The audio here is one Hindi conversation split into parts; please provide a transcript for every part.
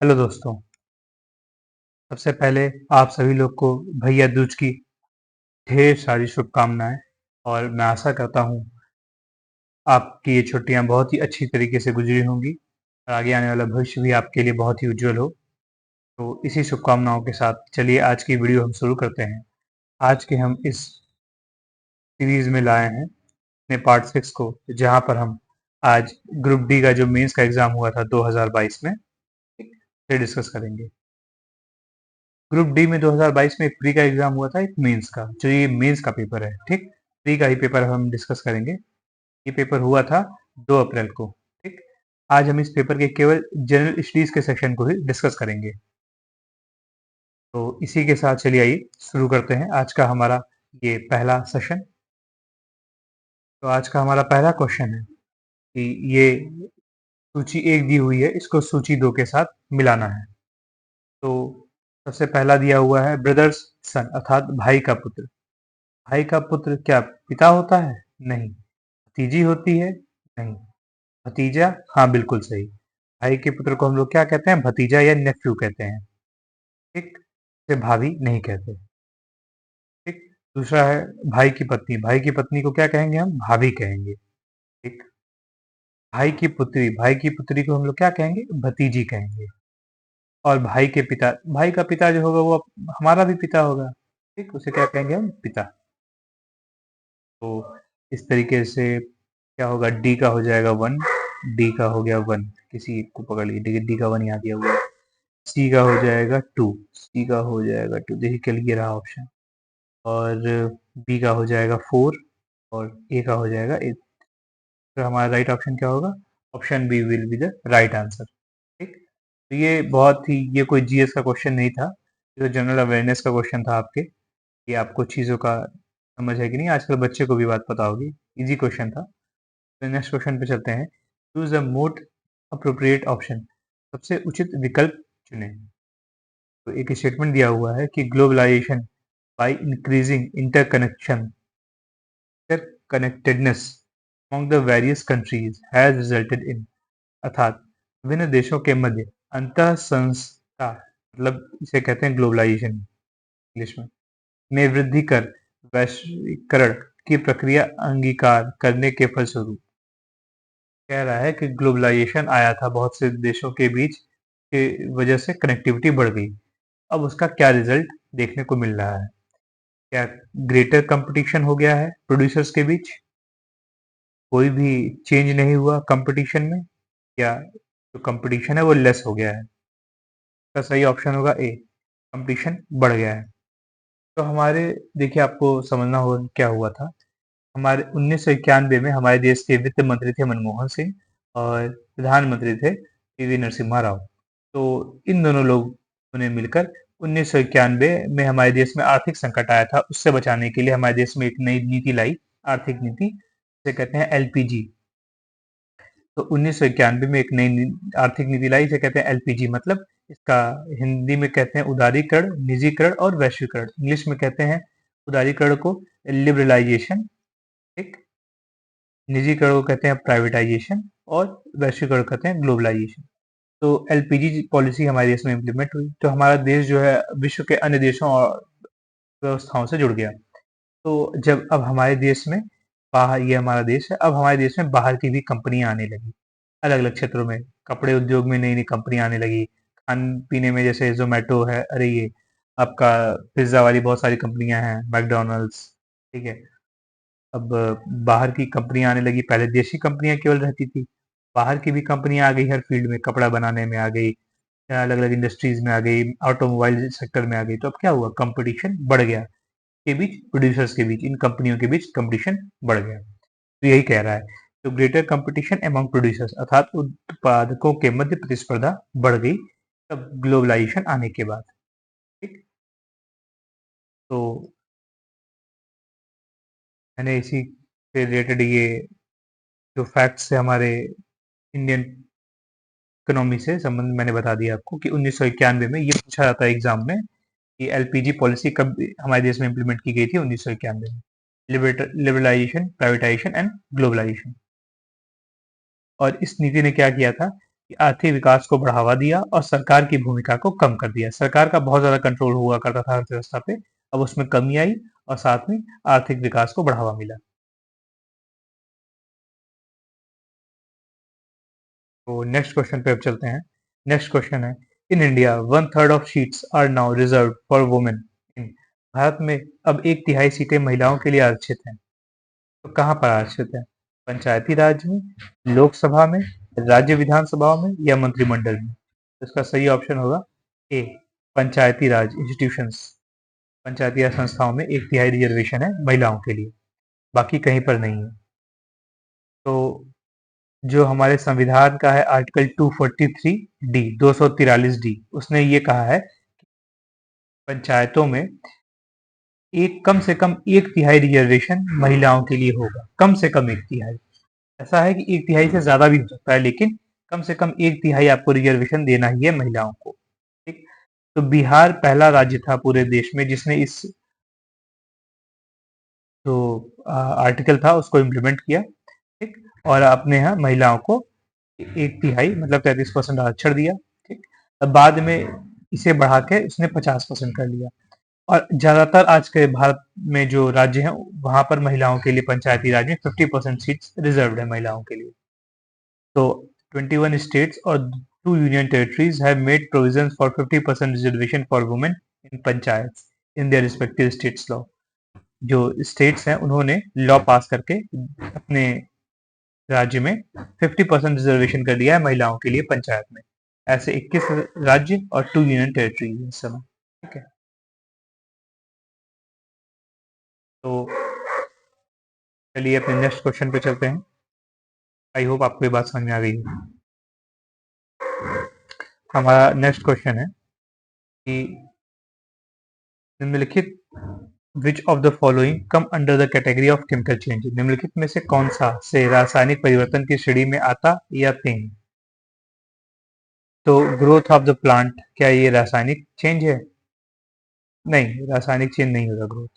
हेलो दोस्तों, सबसे पहले आप सभी लोग को भैया दूज की ढेर सारी शुभकामनाएं। और मैं आशा करता हूँ आपकी ये छुट्टियां बहुत ही अच्छी तरीके से गुजरी होंगी और आगे आने वाला भविष्य भी आपके लिए बहुत ही उज्जवल हो। तो इसी शुभकामनाओं के साथ चलिए आज की वीडियो हम शुरू करते हैं। आज के हम इस सीरीज में लाए हैं अपने पार्ट 6 को, जहाँ पर हम आज ग्रुप डी का जो मेंस का एग्जाम हुआ था 2022 में, से डिस्कस करेंगे। ग्रुप डी में 2022 में एक प्री का एग्जाम हुआ था, एक मेंस का, जो ये मेंस का पेपर है। ठीक, प्री का ही पेपर हम डिस्कस करेंगे। ये पेपर हुआ था 2 अप्रैल को। ठीक, आज हम इस पेपर के केवल जनरल स्टडीज के सेक्शन को ही डिस्कस करेंगे। तो इसी के साथ चलिए आइए शुरू करते हैं आज का हमारा ये पहला सेशन। तो आज का हमारा पहला क्वेश्चन है कि ये सूची 1 दी हुई है, इसको सूची 2 के साथ मिलाना है। तो सबसे पहला दिया हुआ है ब्रदर्स सन, अर्थात भाई का पुत्र। भाई का पुत्र क्या पिता होता है? नहीं। भतीजी होती है? नहीं। भतीजा? हाँ, बिल्कुल सही। भाई के पुत्र को हम लोग क्या कहते हैं? भतीजा या नेफ्यू कहते हैं। ठीक, इसे भाभी नहीं कहते। ठीक, दूसरा है भाई की पत्नी। भाई की पत्नी को क्या कहेंगे? हम भाभी कहेंगे। ठीक, भाई की पुत्री, भाई की पुत्री को हम लोग क्या कहेंगे? भतीजी कहेंगे। और भाई के पिता, भाई का पिता जो होगा वो हमारा भी पिता होगा। ठीक, उसे क्या कहेंगे? हम पिता। तो इस तरीके से क्या होगा? डी का हो जाएगा 1, डी का हो गया 1, किसी एक को पकड़ लीजिए, डी का 1 यहाँ दिया हुआ है। सी का हो जाएगा 2, सी का हो जाएगा 2, देखिए कल ये रहा ऑप्शन। और बी का हो जाएगा 4 और ए का हो जाएगा 8। तो हमारा राइट ऑप्शन क्या होगा? Option B will be the right answer. ठीक, तो ये बहुत ही, ये कोई जीएस का क्वेश्चन नहीं था, ये तो जनरल अवेयरनेस का क्वेश्चन था आपके, कि आपको चीज़ों का समझ है कि नहीं। आजकल बच्चे को भी बात पता होगी, इजी क्वेश्चन था। तो नेक्स्ट क्वेश्चन पे चलते हैं। Choose the most appropriate option, सबसे उचित विकल्प चुनें। तो एक स्टेटमेंट दिया हुआ है कि globalisation by increasing interconnectedness among the various countries has resulted in, अर्थात विभिन्न देशों के मध्य अंतः संस्था, मतलब इसे कहते हैं ग्लोबलाइजेशन इंग्लिश में वृद्धि कर वैश्वीकरण की प्रक्रिया अंगीकार करने के फलस्वरूप। कह रहा है कि ग्लोबलाइजेशन आया था, बहुत से देशों के बीच के वजह से कनेक्टिविटी बढ़ गई। अब उसका क्या रिजल्ट देखने को मिल रहा है? क्या ग्रेटर कंपटीशन हो गया है प्रोड्यूसर्स के बीच? कोई भी चेंज नहीं हुआ कंपटीशन में? या जो कंपटीशन है वो लेस हो गया है? इसका सही ऑप्शन होगा ए, कंपटीशन बढ़ गया है। तो हमारे, देखिए आपको समझना होगा क्या हुआ था। हमारे 1991 में हमारे देश के वित्त मंत्री थे मनमोहन सिंह और प्रधानमंत्री थे पीवी नरसिम्हा राव। तो इन दोनों लोगों ने मिलकर 1991 में हमारे देश में आर्थिक संकट आया था, उससे बचाने के लिए हमारे देश में एक नई नीति लाई, आर्थिक नीति, जिसे कहते हैं एलपीजी। तो 1991 में एक नई आर्थिक नीति लाई, इसे कहते हैं एलपीजी। मतलब इसका हिंदी में कहते हैं उदारीकरण, निजीकरण और वैश्वीकरण। इंग्लिश में कहते हैं उदारीकरण को लिबरलाइजेशन, ठीक, निजीकरण को कहते हैं प्राइवेटाइजेशन और वैश्वीकरण कहते हैं ग्लोबलाइजेशन। तो एलपीजी पॉलिसी हमारे देश में इम्प्लीमेंट हुई, तो हमारा देश जो है विश्व के अन्य देशों और व्यवस्थाओं से जुड़ गया। तो जब अब हमारे देश में बाहर, ये हमारा देश है, अब हमारे देश में बाहर की भी कंपनियां आने लगी, अलग अलग क्षेत्रों में। कपड़े उद्योग में नई नई कंपनियां आने लगी, खान पीने में जैसे जोमेटो है, अरे ये आपका पिज्ज़ा वाली बहुत सारी कंपनियां हैं, मैकडोनल्ड्स। ठीक है, अब बाहर की कंपनियां आने लगी, पहले देशी कंपनियां केवल रहती थी, बाहर की भी कंपनियां आ गई, हर फील्ड में, कपड़ा बनाने में आ गई, अलग अलग इंडस्ट्रीज में आ गई, ऑटोमोबाइल सेक्टर में आ गई। तो अब क्या हुआ? कंपटीशन बढ़ गया, के बीच, प्रोड्यूसर्स के बीच, इन कंपनियों के बीच कंपटीशन बढ़ गया। तो यही कह रहा है, तो ग्रेटर कंपटीशन अमंग प्रोड्यूसर्स, अर्थात उत्पादकों के मध्य प्रतिस्पर्धा बढ़ गई तब ग्लोबलाइजेशन आने के बाद। ठीक, तो मैंने इसी से रिलेटेड ये जो फैक्ट्स है हमारे इंडियन इकोनॉमी से संबंध, मैंने बता दिया आपको कि 1991 में ये पूछा जाता है एग्जाम में कि एलपीजी पॉलिसी कब हमारे देश में इंप्लीमेंट की गई थी? 1991 में। Liberalisation, privatisation and globalisation. और इस नीति ने क्या किया था कि आर्थिक विकास को बढ़ावा दिया और सरकार की भूमिका को कम कर दिया। सरकार का बहुत ज़्यादा कंट्रोल हुआ करता था अर्थव्यवस्था पे, अब उसमें कमी आई और साथ में आर्थिक विकास को बढ़ावा मिला। तो नेक्स्ट क्वेश्चन पे अब चलते हैं। नेक्स्ट क्वेश्चन है, in India 1/3 of seats are now reserved for women in. भारत में अब 1/3 सीटें महिलाओं के लिए आरक्षित हैं। तो कहाँ पर आरक्षित है? पंचायती राज में, लोकसभा में, राज्य विधानसभाओं में या मंत्रिमंडल में? तो इसका सही ऑप्शन होगा ए, पंचायती राज इंस्टीट्यूशंस। पंचायती राज संस्थाओं में 1/3 रिजर्वेशन है महिलाओं के लिए, बाकी कहीं पर नहीं है। तो जो हमारे संविधान का है आर्टिकल 243 डी 243 डी, उसने ये कहा है पंचायतों में एक कम से कम 1/3 रिजर्वेशन महिलाओं के लिए होगा। कम से कम 1/3। ऐसा है कि 1/3 से ज्यादा भी हो सकता है, लेकिन कम से कम 1/3 आपको रिजर्वेशन देना ही है महिलाओं को। ठीक। तो बिहार पहला राज्य था पूरे देश में जिसने इस जो आर्टिकल था उसको इम्प्लीमेंट किया। ठीक। और अपने यहाँ महिलाओं को 1/3 मतलब 33% आरक्षण दिया। ठीक। अब बाद में इसे बढ़ा के उसने 50% कर लिया। और ज्यादातर आज के भारत में जो राज्य हैं वहां पर महिलाओं के लिए पंचायती राज में 50% सीट्स रिजर्व्ड है महिलाओं के लिए। तो 21 states और 2 union territories have made provisions for 50% reservation for women in panchayats in their respective states law। जो states हैं उन्होंने लॉ पास करके अपने राज्य में 50% रिजर्वेशन कर दिया है महिलाओं के लिए पंचायत में। ऐसे 21 राज्य और 2 यूनियन टेरिटरी है इस समय। ठीक है। तो चलिए अपने नेक्स्ट क्वेश्चन पे चलते हैं। आई होप आपको ये बात समझ में आ गई है। हमारा नेक्स्ट क्वेश्चन है कि निम्नलिखित विच of the following come under the category of chemical change. निम्नलिखित में से कौन सा से रासायनिक परिवर्तन की श्रेणी में आता या नहीं? तो ग्रोथ ऑफ द प्लांट, क्या ये रासायनिक चेंज है? नहीं, रासायनिक चेंज नहीं होगा ग्रोथ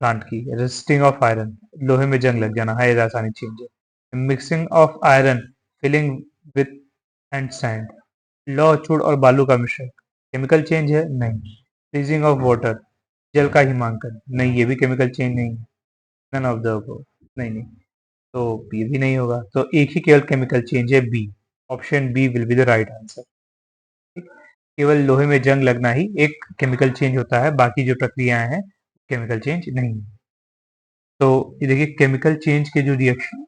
प्लांट की। रेजिस्टिंग ऑफ आयरन, लोहे में जंग लग जाना है, रासायनिक चेंज है। Mixing of iron filling with and sand, लौह चूड़ और बालू का मिश्रण, केमिकल चेंज है? नहीं। फ्रीजिंग ऑफ वाटर, जल का हिमांकन, नहीं ये भी केमिकल चेंज नहीं है। नन ऑफ द अबव, नहीं नहीं। तो ये भी नहीं होगा। तो एक ही केवल केमिकल चेंज है, B. Option B will be the right answer. केवल लोहे में जंग लगना ही एक केमिकल चेंज होता है, बाकी जो प्रक्रियाएं हैं केमिकल चेंज नहीं है। तो ये देखिए केमिकल चेंज के जो रिएक्शन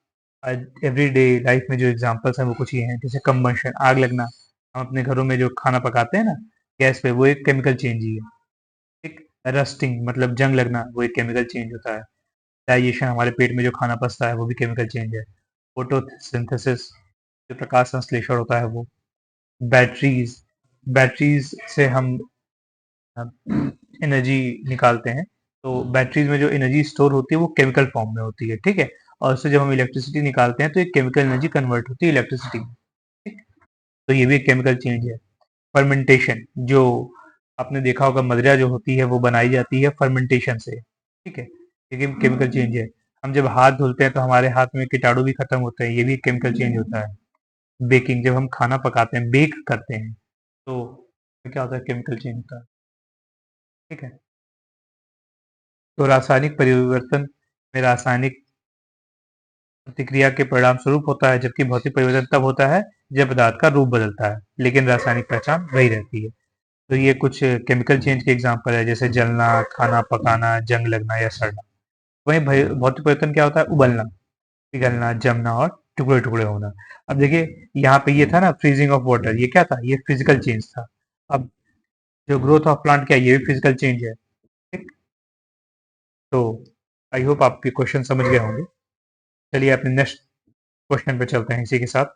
एवरीडे लाइफ में जो एग्जांपल्स हैं वो कुछ ये हैं, जैसे कंबशन, आग लगना। हम अपने घरों में जो खाना पकाते हैं ना गैस पे, वो एक केमिकल चेंज ही है। ठीक। रस्टिंग मतलब जंग लगना, वो एक केमिकल चेंज होता है। डाइजेशन, हमारे पेट में जो खाना पचता है वो भी केमिकल चेंज है। फोटोसिंथेसिस, जो प्रकाश संश्लेषण होता है वो। बैटरीज, बैटरीज से हम एनर्जी निकालते हैं। तो बैटरीज में जो एनर्जी स्टोर होती है वो केमिकल फॉर्म में होती है। ठीक है। और उससे जब हम इलेक्ट्रिसिटी निकालते हैं तो एक केमिकल एनर्जी कन्वर्ट होती है इलेक्ट्रिसिटी में। ठीक। तो ये भी एक केमिकल चेंज है। फर्मेंटेशन, जो आपने देखा होगा मदिरा जो होती है वो बनाई जाती है फर्मेंटेशन से। ठीक है। ये भी केमिकल चेंज है। हम जब हाथ धुलते हैं तो हमारे हाथ में कीटाणु भी खत्म होते हैं, ये भी केमिकल चेंज होता है। बेकिंग, जब हम खाना पकाते हैं, बेक करते हैं, तो क्या होता है? केमिकल चेंज होता है। ठीक है। तो रासायनिक परिवर्तन में रासायनिक प्रतिक्रिया के परिणाम स्वरूप होता है, जबकि भौतिक परिवर्तन तब होता है जब पदार्थ का रूप बदलता है, लेकिन रासायनिक पहचान वही रहती है। तो ये कुछ केमिकल चेंज के एग्जाम्पल है, जैसे जलना, खाना पकाना, जंग लगना या सड़ना। वहीं भौतिक परिवर्तन क्या होता है? उबलना, पिघलना, जमना और टुकड़े टुकड़े होना। अब देखिए यहाँ पे ये था ना फ्रीजिंग ऑफ वाटर, ये क्या था? ये फिजिकल चेंज था। अब जो ग्रोथ ऑफ प्लांट क्या है? ये भी फिजिकल चेंज है। ठीक। तो आई होप आपके क्वेश्चन समझ गए होंगे। चलिए अपने नेक्स्ट क्वेश्चन पे चलते हैं इसी के साथ।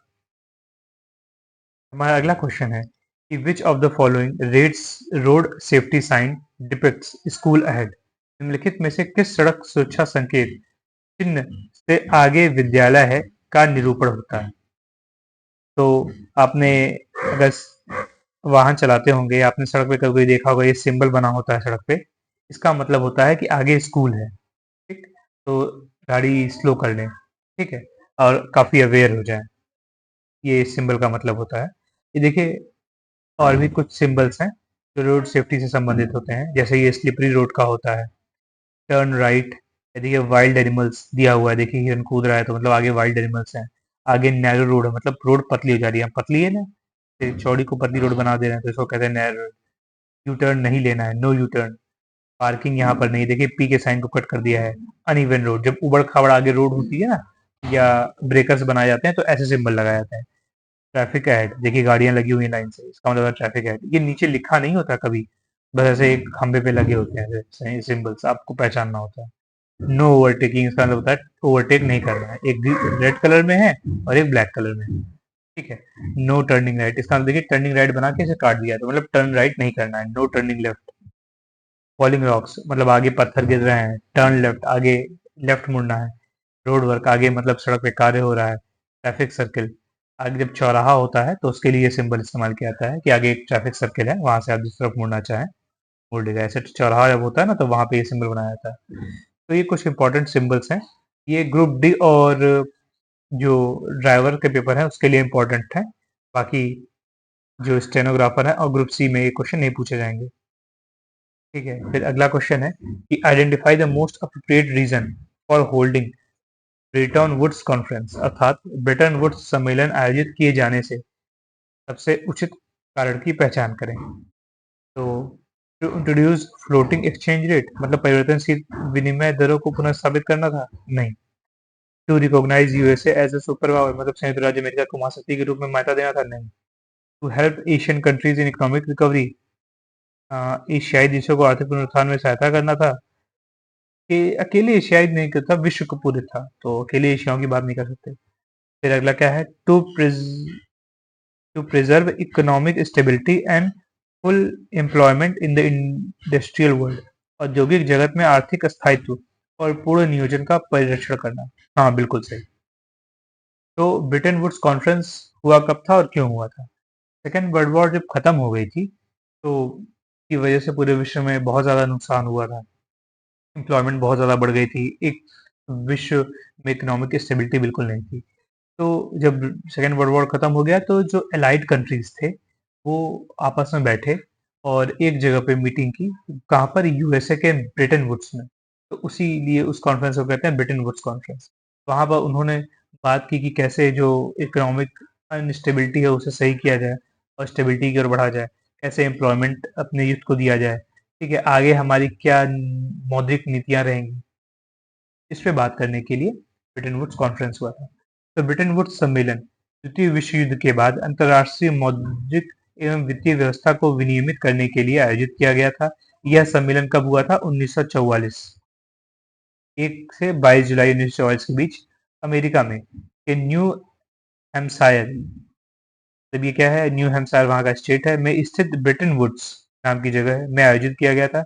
हमारा अगला क्वेश्चन है कि which of the following reds road safety sign depicts school ahead. निम्नलिखित में से किस सड़क सुरक्षा संकेत चिन्ह से आगे विद्यालय है का निरूपण होता है? तो आपने अगर वाहन चलाते होंगे, आपने सड़क पे कभी देखा होगा ये सिंबल बना होता है सड़क पे, इसका मतलब होता है कि आगे स्कूल है। ठीक। तो गाड़ी स्लो कर लें। ठीक है। और काफी अवेयर हो जाए। ये इस सिंबल का मतलब होता है। ये देखिए और भी कुछ सिंबल्स हैं जो रोड सेफ्टी से संबंधित होते हैं, जैसे ये स्लिपरी रोड का होता है, टर्न राइट। देखिए वाइल्ड एनिमल्स दिया हुआ है, देखिए हिरन कूद रहा है तो मतलब आगे वाइल्ड एनिमल्स हैं। आगे नैरो रोड है, मतलब रोड पतली हो जा रही है, पतली है ना, फिर चौड़ी को पतली रोड बना दे रहे हैं तो इसको कहते हैं नैरो। यू टर्न नहीं लेना है, नो यू टर्न। पार्किंग यहाँ पर नहीं, देखिए पी के साइन को कट कर दिया है। अनइवन रोड, जब उबड़ खाबड़ आगे रोड होती है ना या ब्रेकर्स बनाए जाते हैं तो ऐसे सिंबल लगाए जाते हैं। ट्रैफिक एड, देखिए गाड़ियां लगी हुई हैं लाइन से, इसका मतलब है ट्रैफिक एड। ये नीचे लिखा नहीं होता कभी, बस ऐसे एक खंबे पे लगे होते हैं ऐसे सिंबल्स, आपको पहचानना होता है। नो ओवरटेकिंग, इसका मतलब होता है ओवरटेक नहीं करना है। एक रेड कलर में है और एक ब्लैक कलर में है, ठीक है। नो टर्निंग राइट, इसका मतलब देखिए टर्निंग राइट बना के इसे काट दिया तो मतलब टर्न राइट नहीं करना है। No turning left. Falling rocks, मतलब आगे पत्थर गिर रहे हैं। टर्न लेफ्ट, आगे लेफ्ट मुड़ना है। रोड वर्क, आगे मतलब सड़क पे कार्य हो रहा है। ट्रैफिक सर्किल, आगे जब चौराहा होता है तो उसके लिए सिंबल इस्तेमाल किया जाता है कि आगे एक ट्रैफिक सर्किल है, वहां से आप दूसरी तरफ मुड़ना चाहें मुड़ लेगा। ऐसे चौराहा जब होता है ना तो वहां पे ये सिंबल बनाया जाता है। तो ये कुछ इंपॉर्टेंट सिंबल्स हैं। ये ग्रुप डी और जो ड्राइवर के पेपर है उसके लिए इम्पोर्टेंट है। बाकी जो स्टेनोग्राफर है और ग्रुप सी में ये क्वेश्चन नहीं पूछे जाएंगे, ठीक है। फिर अगला क्वेश्चन है कि identify the most appropriate reason for holding Bretton Woods conference, अर्थात ब्रेटन वुड्स सम्मेलन आयोजित किए जाने से सबसे उचित कारण की पहचान करें। तो to introduce floating exchange rate, मतलब परिवर्तनशील विनिमय दरों को पुनः स्थापित करना था, नहीं। To recognise USA as a super power, मतलब संयुक्त राज्य अमेरिका को महाशक्ति के रूप में मान्यता देना था, नहीं। To help Asian countries in economic recovery, एशियाई देशों को आर्थिक पुनरुत्थान में सहायता करना था। कि अकेले एशियाई नहीं करता, विश्व को पूरे था, तो अकेले एशियाओं की बात नहीं कर सकते। फिर अगला क्या है, to preserve economic stability and full employment in the industrial world, औद्योगिक जगत में आर्थिक स्थायित्व और पूर्ण नियोजन का परिरक्षण करना। हाँ बिल्कुल सही। तो ब्रिटेन वुड्स कॉन्फ्रेंस हुआ कब था और क्यों हुआ था? सेकेंड वर्ल्ड वॉर जब खत्म हो गई थी तो की वजह से पूरे विश्व में बहुत ज़्यादा नुकसान हुआ था। एम्प्लॉयमेंट बहुत ज़्यादा बढ़ गई थी, एक विश्व में इकोनॉमिक स्टेबिलिटी बिल्कुल नहीं थी। तो जब सेकेंड वर्ल्ड वॉर खत्म हो गया तो जो एलाइड कंट्रीज थे वो आपस में बैठे और एक जगह पे मीटिंग की, कहाँ पर, यूएसए के ब्रिटेन वुड्स में। तो उसी लिए उस कॉन्फ्रेंस को कहते हैं ब्रिटेन वुड्स कॉन्फ्रेंस। वहाँ पर उन्होंने बात की कि कैसे जो इकोनॉमिक अनस्टेबिलिटी है उसे सही किया जाए और स्टेबिलिटी की ओर बढ़ा जाए, कैसे एम्प्लॉयमेंट अपने यूथ को दिया जाए, ठीक है, आगे हमारी क्या मौद्रिक नीतियां रहेंगी, इस पे बात करने के लिए ब्रिटेन वुड्स कॉन्फ्रेंस हुआ था। तो ब्रिटेन वुड्स सम्मेलन द्वितीय विश्व युद्ध के बाद अंतर्राष्ट्रीय मौद्रिक एवं वित्तीय व्यवस्था को विनियमित करने के लिए आयोजित किया गया था। यह सम्मेलन कब हुआ था? 1944, 1 से 22 जुलाई 1944 के बीच अमेरिका में के न्यू हैम्पशायर, तब ये क्या है, न्यू हैम्पशायर वहाँ का स्टेट है, में स्थित ब्रिटेन वुड्स नाम की जगह है में आयोजित किया गया था।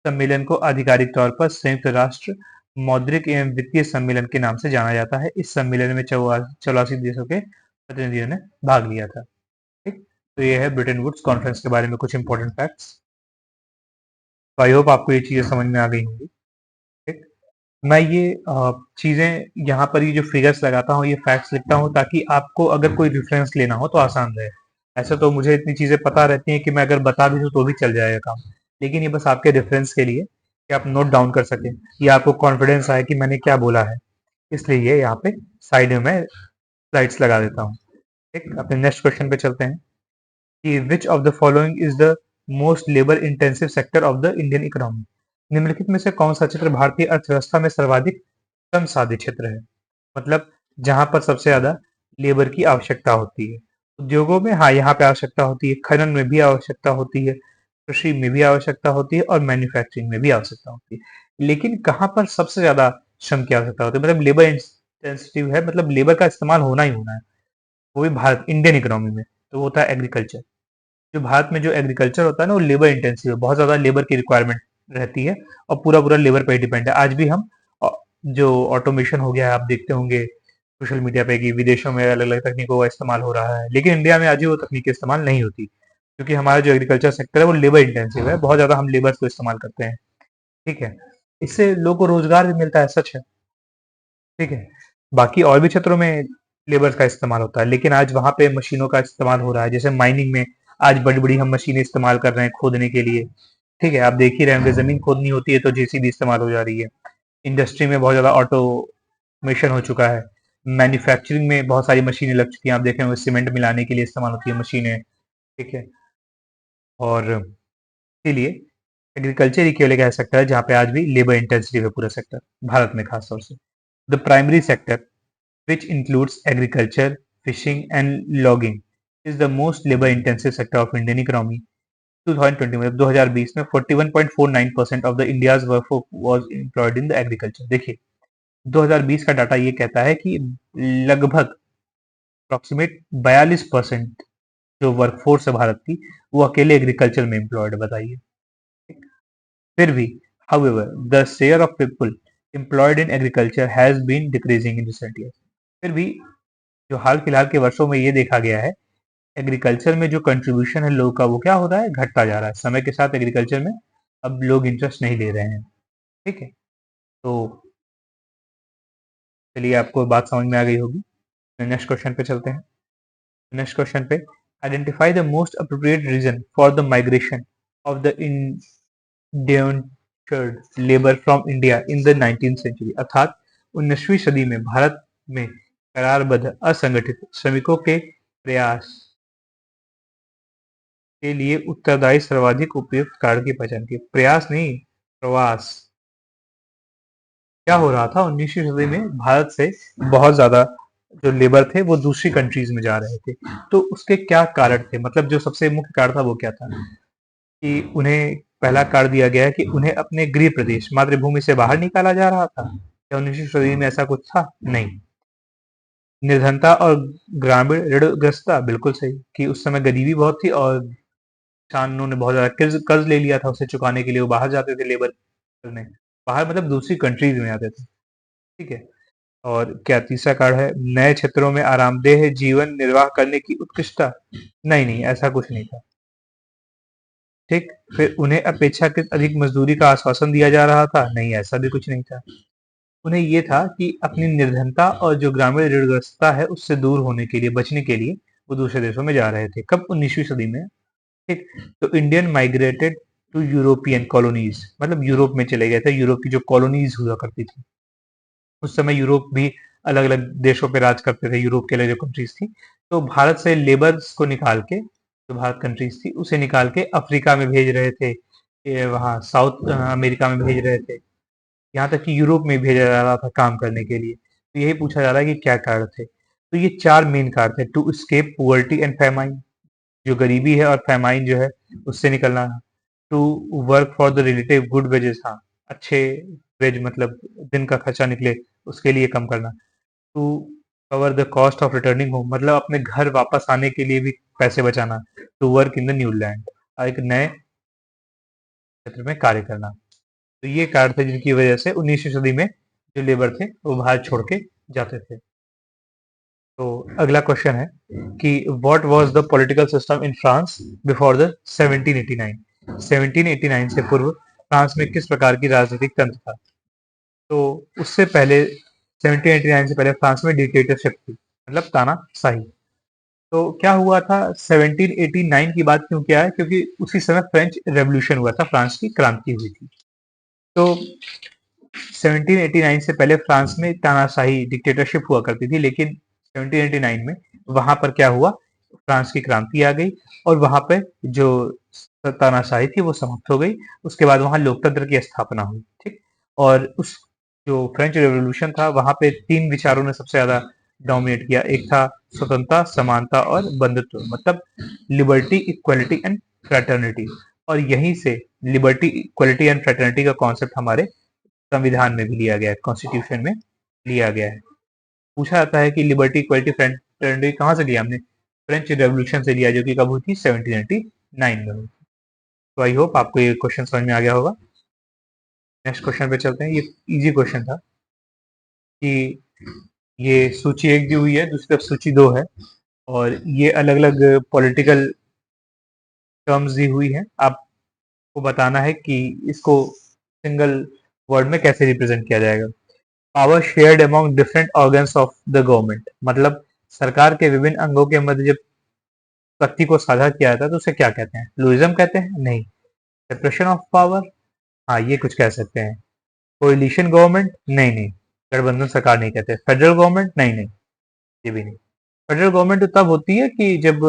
सम्मेलन को आधिकारिक तौर पर संयुक्त राष्ट्र मौद्रिक एवं वित्तीय सम्मेलन के नाम से जाना जाता है। इस सम्मेलन में 84 देशों के प्रतिनिधियों ने भाग लिया था, ठीक। तो ये है ब्रिटेन वुड्स कॉन्फ्रेंस के बारे में कुछ इंपॉर्टेंट फैक्ट्स। तो आई होप आपको ये चीजें समझ में आ गई होंगी, ठीक। मैं ये चीजें यहाँ पर ये जो फिगर्स लगाता हूँ, ये फैक्ट्स लिखता हूँ ताकि आपको अगर कोई रेफरेंस लेना हो तो आसान रहे। ऐसे तो मुझे इतनी चीजें पता रहती हैं कि मैं अगर बता भी दूं तो भी चल जाएगा काम, लेकिन ये बस आपके रेफरेंस के लिए कि आप नोट डाउन कर सकें या आपको कॉन्फिडेंस आए कि मैंने क्या बोला है, इसलिए ये यहाँ पे साइड में मैं स्लाइड्स लगा देता हूँ, ठीक। अपने नेक्स्ट क्वेश्चन पे चलते हैं कि which of the following is the most labour intensive sector of the Indian economy, निम्नलिखित में से कौन सा क्षेत्र भारतीय अर्थव्यवस्था में सर्वाधिक श्रम साधित क्षेत्र है? मतलब जहां पर सबसे ज्यादा लेबर की आवश्यकता होती है। उद्योगों में, हाँ, यहाँ पे आवश्यकता होती है, खनन में भी आवश्यकता होती है, कृषि में भी आवश्यकता होती है और मैन्युफैक्चरिंग में भी आवश्यकता होती है। लेकिन कहाँ पर सबसे ज्यादा श्रम की आवश्यकता होती है, मतलब लेबर इंटेंसिव है, मतलब लेबर का इस्तेमाल होना ही होना है, वो भी भारत इंडियन इकोनॉमी में, तो वो होता है एग्रीकल्चर। जो भारत में जो एग्रीकल्चर होता है ना वो लेबर इंटेंसिव है, बहुत ज्यादा लेबर की रिक्वायरमेंट रहती है और पूरा पूरा लेबर पे ही डिपेंड है। आज भी हम जो ऑटोमेशन हो गया है, आप देखते होंगे सोशल मीडिया पे कि विदेशों में अलग अलग तकनीकों का इस्तेमाल हो रहा है, लेकिन इंडिया में आज भी वो तकनीक इस्तेमाल नहीं होती, क्योंकि हमारा जो एग्रीकल्चर सेक्टर है वो लेबर इंटेंसिव है, बहुत ज्यादा हम लेबर्स को इस्तेमाल करते हैं, ठीक है। इससे लोगों को रोजगार भी मिलता है, सच है, ठीक है। बाकी और भी क्षेत्रों में लेबर का इस्तेमाल होता है, लेकिन आज वहाँ पे मशीनों का इस्तेमाल हो रहा है। जैसे माइनिंग में आज बड़ी-बड़ी हम मशीनें इस्तेमाल कर रहे हैं खोदने के लिए, ठीक है? आप देख ही रहे होंगे ज़मीन खोदनी होती है तो जेसीबी इस्तेमाल हो जा रही है। इंडस्ट्री में बहुत ज़्यादा ऑटोमेशन हो चुका है। मैन्युफैक्चरिंग में बहुत सारी मशीनें लग चुकी हैं। आप देखे होंगे सीमेंट मिलाने के लिए इस्तेमाल होती है मशीनें, ठीक है? और इसीलिए एग्रीकल्चर ही केवल एक ऐसा सेक्टर है जहाँ पे आज भी लेबर इंटेंसिव है पूरा सेक्टर, भारत में खास तौर से। The primary sector which includes agriculture, fishing and logging is the most labor intensive sector of Indian economy. 2020 में 2020 में 41.49% of the India's workforce was employed in the agriculture. देखिए 2020 का डाटा ये कहता है कि लगभग अप्रोक्सीमेट 42% जो वर्कफोर्स है भारत की वो अकेले एग्रीकल्चर में एम्प्लॉयड है, बताइए। फिर भी however the share of people employed in agriculture has been decreasing in recent years. फिर भी जो हाल फिलहाल के वर्षों में ये देखा गया है एग्रीकल्चर में जो कंट्रीब्यूशन है लोगों का वो क्या हो रहा है, घटता जा रहा है। समय के साथ एग्रीकल्चर में अब लोग इंटरेस्ट नहीं ले रहे हैं, ठीक है? तो चलिए आपको बात समझ में आ गई होगी। नेक्स्ट क्वेश्चन पे चलते हैं। नेक्स्ट क्वेश्चन पे identify the most appropriate reason for the migration of the indentured labour from India in the 19th century, अर्थात 19वीं सदी में भारत में करारबद्ध असंगठित श्रमिकों के प्रयास के लिए उत्तरदायी सर्वाधिक उपयुक्त कारण की पहचान की। प्रयास नहीं, प्रवास। क्या हो रहा था 19वीं सदी में भारत से बहुत ज्यादा जो लेबर थे वो दूसरी कंट्रीज में जा रहे थे, तो उसके क्या कारण थे, मतलब जो सबसे मुख्य कारण था वो क्या था कि उन्हें पहला कारण दिया गया है कि उन्हें अपने गृह प्रदेश मातृभूमि से बाहर निकाला जा रहा था। क्या 19वीं सदी में ऐसा कुछ था? नहीं। निर्धनता और ग्रामीण ऋणग्रस्तता, बिल्कुल सही कि उस समय गरीबी बहुत थी और किसानों ने बहुत ज्यादा कर्ज ले लिया था उसे चुकाने के लिए वो बाहर जाते थे लेबर करने, बाहर मतलब दूसरी कंट्रीज में आते थे, ठीक है? और क्या तीसरा कारण है नए क्षेत्रों में आरामदेह जीवन निर्वाह करने की उत्कृष्टता? नहीं नहीं, ऐसा कुछ नहीं था, ठीक। फिर उन्हें अपेक्षाकृत अधिक मजदूरी का आश्वासन दिया जा रहा था? नहीं, ऐसा भी कुछ नहीं था। उन्हें ये था कि अपनी निर्धनता और जो ग्रामीण ऋणग्रस्तता है उससे दूर होने के लिए, बचने के लिए वो दूसरे देशों में जा रहे थे। कब? 19वीं सदी में, ठीक। तो Indian migrated to European colonies, मतलब यूरोप में चले गए थे। यूरोप की जो कॉलोनीज हुआ करती थी उस समय यूरोप भी अलग अलग देशों पे राज करते थे, यूरोप के अलग जो कंट्रीज थी, तो भारत से लेबर्स को निकाल के जो भारत कंट्रीज थी उसे निकाल के अफ्रीका में भेज रहे थे, वहाँ साउथ अमेरिका में भेज रहे थे, यहाँ तक कि यूरोप में भेजा जा रहा था काम करने के लिए। तो यही पूछा जा रहा है कि क्या कारण थे। तो ये चार मेन कारण थे। To escape poverty and famine, जो गरीबी है और फैमाइन जो है उससे निकलना। To work for the relative good wages, हाँ अच्छे वेज मतलब दिन का खर्चा निकले उसके लिए कम करना। To cover the cost of returning home, मतलब अपने घर वापस आने के लिए भी पैसे बचाना। To work in the new land, एक नए क्षेत्र में कार्य करना। तो ये कारण थे जिनकी वजह से 19वीं सदी में जो लेबर थे वो भारत छोड़ के जाते थे। तो अगला क्वेश्चन है कि what was the political system in France before the 1789, 1789 से पूर्व फ्रांस में किस प्रकार की राजनीतिक तंत्र था? तो उससे पहले 1789 से पहले फ्रांस में डिक्टेटरशिप थी, मतलब तानाशाही। तो क्या हुआ था 1789 की बात क्यों किया है, क्योंकि उसी समय फ्रेंच रेवोल्यूशन हुआ था, फ्रांस की क्रांति हुई थी। तो 1789 से पहले फ्रांस में तानाशाही डिक्टेटरशिप हुआ करती थी, लेकिन 1789 में वहां पर क्या हुआ, फ्रांस की क्रांति आ गई और वहां पे जो तानाशाही थी वो समाप्त हो गई। उसके बाद वहां लोकतंत्र की स्थापना हुई, ठीक। और उस जो फ्रेंच रेवोल्यूशन था वहां पे तीन विचारों ने सबसे ज्यादा डोमिनेट किया। एक था स्वतंत्रता, समानता और बंधुत्व, मतलब लिबर्टी, इक्वलिटी एंड फ्रेटर्निटी। और यहीं से लिबर्टी, इक्वलिटी एंड फ्रेटर्निटी का कॉन्सेप्ट हमारे संविधान में भी लिया गया है, कॉन्स्टिट्यूशन में लिया गया है। पूछा जाता है कि लिबर्टी, इक्वलिटी, फ्रेटर्निटी कहाँ से लिया हमने? फ्रेंच रेवोल्यूशन से लिया, जो कि कब हुई थी? 1789 में हुई। तो आई होप आपको ये क्वेश्चन समझ में आ गया होगा। नेक्स्ट क्वेश्चन पे चलते हैं। ये इजी क्वेश्चन था कि ये सूची एक दी हुई है, दूसरी तरफ सूची दो है और ये अलग अलग पॉलिटिकल टर्म्स दी हुई है। आपको बताना है कि इसको सिंगल वर्ड में कैसे रिप्रेजेंट किया जाएगा। Power shared among different organs of the government, मतलब सरकार के विभिन्न अंगों के मध्य जब शक्ति को साझा किया जाता है तो उसे क्या कहते हैं? प्लूरलिज्म कहते हैं? नहीं। Separation of power? हाँ, ये कुछ कह सकते हैं। Coalition government? नहीं, नहीं। गठबंधन सरकार नहीं कहते। Federal government? नहीं, नहीं, ये भी नहीं। फेडरल गवर्नमेंट तो तब होती है कि जब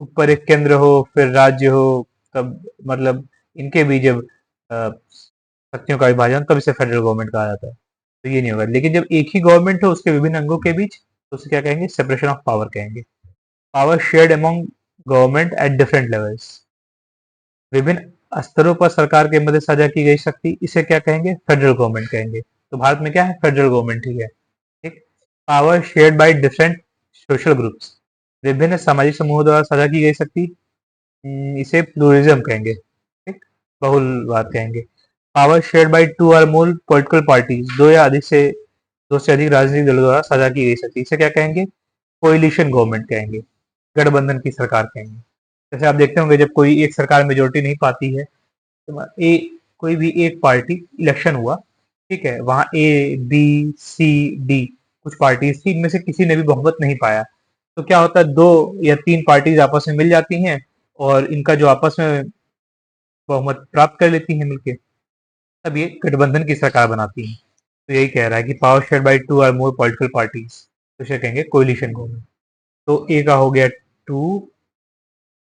ऊपर एक केंद्र हो, फिर राज्य हो, तब मतलब इनके बीच जब शक्तियों का विभाजन, तब इसे फेडरल गवर्नमेंट कहा जाता है। तो ये नहीं होगा। लेकिन जब एक ही गवर्नमेंट हो उसके विभिन्न अंगों के बीच, तो उसे क्या कहेंगे? सेपरेशन ऑफ पावर कहेंगे। Power shared among government at different levels, विभिन्न स्तरों पर सरकार के मध्य साझा की गई शक्ति, इसे क्या कहेंगे? फेडरल गवर्नमेंट कहेंगे। तो भारत में क्या है? फेडरल गवर्नमेंट ही है। ठीक। Power shared by different social groups, विभिन्न सामाजिक समूहों द्वारा साझा की गई शक्ति, इसे प्लूरलिज्म कहेंगे। ठीक। बहुलवाद कहेंगे। पावर शेयर्ड बाय टू और मोर पॉलिटिकल पार्टीज, दो से अधिक राजनीतिक दलों द्वारा साझा की गई शक्ति, इसे क्या कहेंगे? कोएलिशन गवर्नमेंट कहेंगे। गठबंधन की सरकार कहेंगे। जैसे आप देखते होंगे जब कोई एक सरकार मेजोरिटी नहीं पाती है, तो कोई भी एक पार्टी इलेक्शन हुआ, ठीक है, वहां ए बी सी डी कुछ पार्टीज थी, इनमें से किसी ने भी बहुमत नहीं पाया, तो क्या होता है? दो या तीन पार्टीज आपस में मिल जाती हैं और इनका जो आपस में बहुमत प्राप्त कर लेती हैं मिलके, तब ये गठबंधन की सरकार बनाती हैं। तो यही कह रहा है कि पावर शेयर बाय टू और मोर पॉलिटिकल पार्टीज, तो इसे कहेंगे कोलिशन गवर्नमेंट। तो ए का हो गया टू।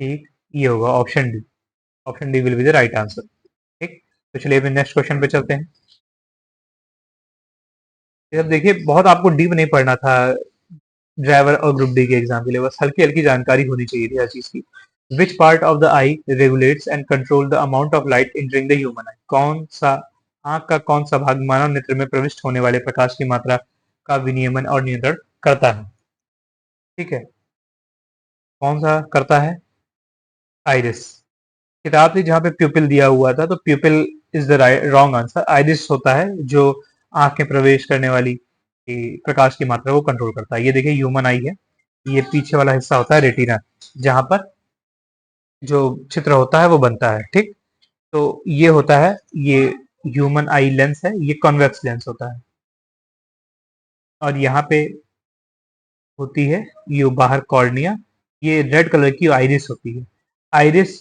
ठीक। ये होगा option D. Option D will be the right answer. ठीक। तो चलिए अभी नेक्स्ट क्वेश्चन पे चलते हैं। ये अब देखिए, बहुत आपको डीप नहीं पढ़ना था ड्राइवर और ग्रुप डी के एग्जाम के लिए, बस हल्की हल्की जानकारी होनी चाहिए थी हर चीज की। Which part of the eye regulates and control the amount of light entering the human eye, कौन सा आंख का कौन सा भाग मानव नेत्र में प्रविष्ट होने वाले प्रकाश की मात्रा का विनियमन और नियंत्रण करता है? ठीक है, कौन सा करता है? आइरिस। किताब थी जहां पे प्यूपिल दिया हुआ था, तो प्यूपिल is the wrong answer. Iris होता है जो आंख में प्रवेश करने वाली प्रकाश की मात्रा को कंट्रोल करता है। ये देखिए ह्यूमन आई है, ये पीछे वाला हिस्सा होता है रेटिना, जहां पर जो चित्र होता है वो बनता है। ठीक। तो ये होता है, ये ह्यूमन आई लेंस है, ये कॉन्वेक्स लेंस होता है। और यहाँ पे होती है ये बाहर कॉर्निया, ये रेड कलर की आइरिस होती है। आइरिस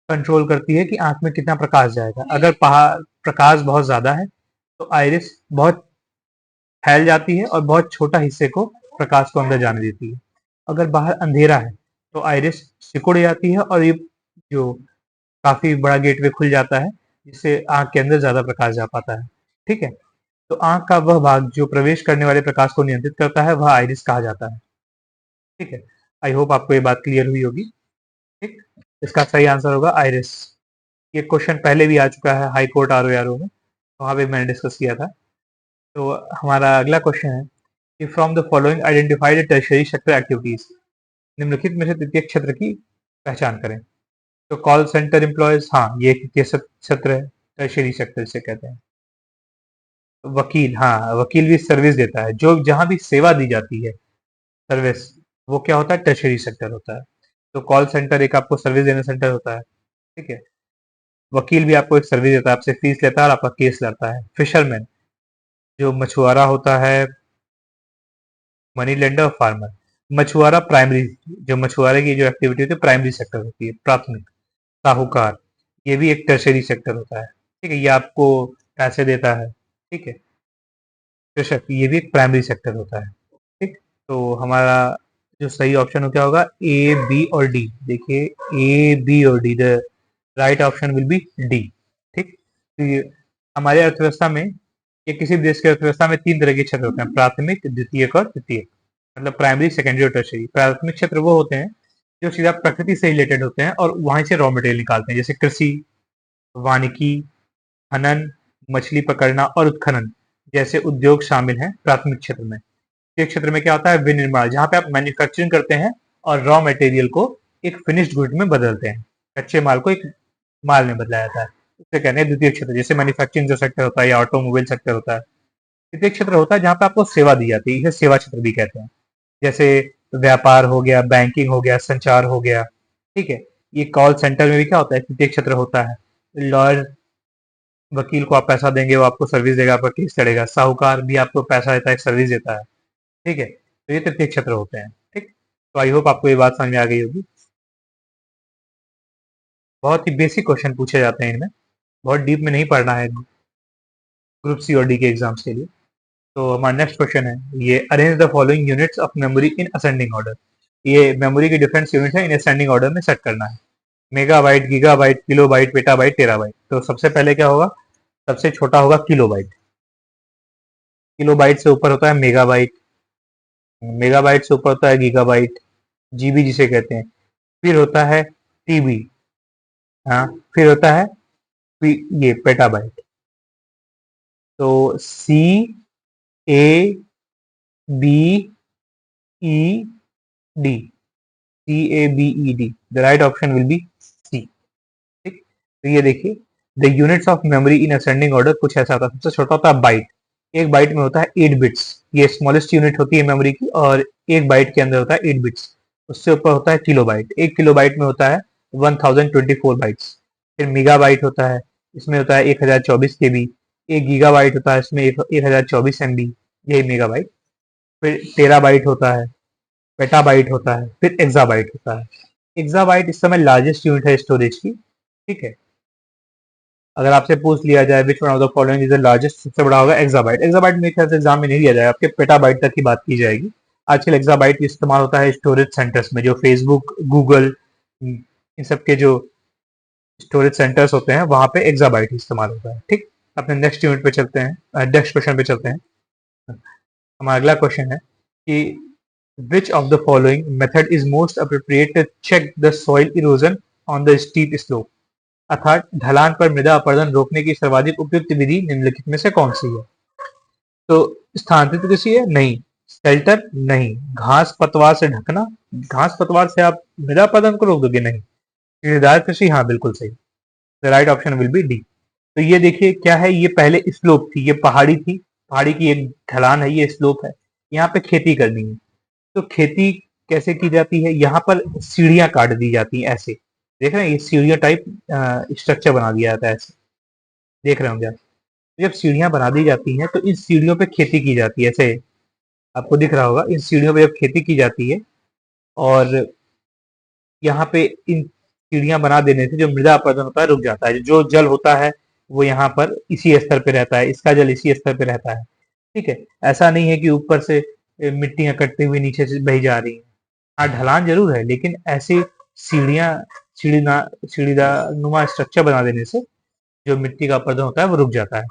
कंट्रोल करती है कि आंख में कितना प्रकाश जाएगा। अगर प्रकाश बहुत ज्यादा है तो आइरिस बहुत फैल जाती है और बहुत छोटा हिस्से को प्रकाश को अंदर जाने देती है। अगर बाहर अंधेरा है तो आइरिस सिकुड़ जाती है और ये जो काफी बड़ा गेटवे खुल जाता है, जिससे आंख के अंदर ज्यादा प्रकाश जा पाता है। ठीक है। तो आंख का वह भाग जो प्रवेश करने वाले प्रकाश को नियंत्रित करता है वह आइरिस कहा जाता है। ठीक है। आई होप आपको ये बात क्लियर हुई होगी। ठीक। इसका सही आंसर होगा आइरिस। ये क्वेश्चन पहले भी आ चुका है हाई कोर्ट आर में, वहां पे मैंने डिस्कस किया था। तो हमारा अगला क्वेश्चन है कि from the following identified tertiary sector activities, निम्नलिखित में से तृतीय क्षेत्र की पहचान करें। तो कॉल सेंटर एम्प्लॉयज, हाँ ये एक तृतीय क्षेत्र है, टर्शियरी सेक्टर इसे कहते हैं। वकील, हाँ वकील भी सर्विस देता है, जो जहां भी सेवा दी जाती है सर्विस, वो क्या होता है? टर्शियरी सेक्टर होता है। तो कॉल सेंटर एक आपको सर्विस देने सेंटर होता है। ठीक है। वकील भी आपको एक सर्विस देता है, आपसे फीस लेता है और आपका केस लड़ता है। फिशरमैन जो मछुआरा होता है, मनी लेंडर और फार्मर। मछुआरा प्राइमरी, जो मछुआरे की जो एक्टिविटी होती है प्राइमरी सेक्टर होती है, प्राथमिक। साहूकार, ये भी एक टर्शरी सेक्टर होता है। ठीक है, ये आपको पैसे देता है। ठीक है। कृषक, ये भी एक प्राइमरी सेक्टर होता है। ठीक। तो हमारा जो सही ऑप्शन हो क्या होगा? ए बी और डी। देखिए ए बी और D, the right option will B D. ठीक। तो ये हमारे अर्थव्यवस्था में, ये किसी भी देश की अर्थव्यवस्था में तीन तरह के क्षेत्र होते हैं, प्राथमिक, द्वितीयक और तृतीयक। मतलब प्राइमरी, सेकेंडरी और टर्शरी। प्राथमिक क्षेत्र वो होते हैं जो सीधा प्रकृति से रिलेटेड होते हैं और वहीं से रॉ मटेरियल निकालते हैं, जैसे कृषि, वानिकी, खनन, मछली पकड़ना और उत्खनन जैसे उद्योग शामिल हैं प्राथमिक क्षेत्र में। द्वितीय क्षेत्र में क्या होता है? विनिर्माण, जहाँ पे आप मैन्युफैक्चरिंग करते हैं और रॉ मटेरियल को एक फिनिश्ड गुड में बदलते हैं, कच्चे माल को एक माल में बदला जाता है, उसे कहते हैं द्वितीय क्षेत्र। जैसे मैन्युफैक्चरिंग जो सेक्टर होता है या ऑटोमोबाइल सेक्टर होता है। तृतीय क्षेत्र होता है जहाँ पे आपको सेवा दी जाती है, इसे सेवा क्षेत्र भी कहते हैं। जैसे व्यापार हो गया, बैंकिंग हो गया, संचार हो गया। ठीक है। ये कॉल सेंटर में भी क्या होता है? तृतीय क्षेत्र होता है। लॉयर, वकील को आप पैसा देंगे, वो आपको सर्विस देगा, आपका केस लड़ेगा। साहूकार भी आपको पैसा देता है, सर्विस देता है। ठीक है। तो ये तृतीय क्षेत्र होते हैं। तो आई होप आपको ये बात समझ में आ गई होगी। बहुत ही बेसिक क्वेश्चन पूछे जाते हैं इनमें, बहुत डीप में नहीं पढ़ना है ग्रुप सी और डी के एग्जाम्स के लिए। तो हमारा नेक्स्ट क्वेश्चन है, ये arrange the following units of memory in ascending order. ये मेमोरी की डिफरेंट यूनिट है, इन असेंडिंग ऑर्डर में सेट करना है। Megabyte, gigabyte, kilobyte, petabyte, terabyte. तो सबसे पहले क्या होगा, सबसे छोटा होगा किलोबाइट। किलोबाइट से ऊपर होता है मेगाबाइट, मेगाबाइट से ऊपर होता है गीगाबाइट, जीबी जिसे कहते हैं। फिर होता है टीबी, हाँ, फिर होता है ये पेटाबाइट। तो C A B E D, C A B E D, the right option will be C. ठीक, तो ये देखिए, the units of memory in ascending order कुछ ऐसा होता है। सबसे छोटा होता है बाइट, एक बाइट में होता है 8 बिट्स, ये स्मॉलेस्ट यूनिट होती है मेमोरी की, और एक बाइट के अंदर होता है 8 बिट्स। उससे ऊपर होता है किलोबाइट, एक किलोबाइट में होता है 1024 बाइट्स। फिर मेगाबाइट होता है, इसमें होता है 1024 केबी। एक गीगाबाइट होता है, इसमें 1024 एमबी, यही मेगाबाइट। फिर टेराबाइट होता है, पेटाबाइट होता है, फिर एक्साबाइट होता है। एक्साबाइट इस समय लार्जेस्ट यूनिट है स्टोरेज की। ठीक है, अगर आपसे पूछ लिया जाए विच one of the following is the largest, सबसे बड़ा होगा एक्साबाइट। एक्साबाइट मेरे ख्याल से एग्जाम में नहीं दिया जाएगा, आपके पेटाबाइट तक की बात की जाएगी। आजकल एक्साबाइट इस्तेमाल होता है स्टोरेज सेंटर्स में, जो फेसबुक, गूगल, इन सब के जो स्टोरेज सेंटर्स होते हैं वहां पे एक्साबाइट इस्तेमाल होता है। ठीक, अपने नेक्स्ट यूनिट पे चलते हैं, नेक्स्ट क्वेश्चन पे चलते हैं। हमारा अगला क्वेश्चन है कि which of the following method is most appropriate to check the soil erosion on the steep slope। अर्थात ढलान पर मृदा अपरदन रोकने की सर्वाधिक उपयुक्त विधि निम्नलिखित में से कौन सी है। तो स्थानांतरित कृषि है नहीं, शेल्टर नहीं, घास पतवार से ढकना, घास पतवार से आप मृदा अपरदन को रोक दोगे नहीं, सीढ़ीदार कृषि, हाँ बिल्कुल सही, the right option will B D. तो ये देखिए क्या है, ये पहले स्लोप थी, ये पहाड़ी थी, पहाड़ी की एक ढलान है, ये स्लोप है, यहाँ पे खेती करनी है। तो खेती कैसे की जाती है, यहाँ पर सीढ़ियां काट दी जाती हैं ऐसे, देख रहे हैं, ये सीढ़ियां टाइप स्ट्रक्चर बना दिया जाता है ऐसे, देख रहे होंगे आप। जब सीढ़ियां बना दी जाती हैं तो इन सीढ़ियों पे खेती की जाती है, ऐसे आपको दिख रहा होगा, इन सीढ़ियों पे जब खेती की जाती है, और यहाँ पे इन सीढ़ियां बना देने से जो मृदा अपरदन होता है रुक जाता है, जो जल होता है वो यहाँ पर इसी स्तर पे रहता है, इसका जल इसी स्तर पे रहता है। ठीक है, ऐसा नहीं है कि ऊपर से मिट्टियां कटते हुए नीचे से बही जा रही हैं। हाँ, ढलान जरूर है, लेकिन ऐसी सीढ़ियां, सीढ़ीनुमा स्ट्रक्चर बना देने से जो मिट्टी का अपरदन होता है वो रुक जाता है।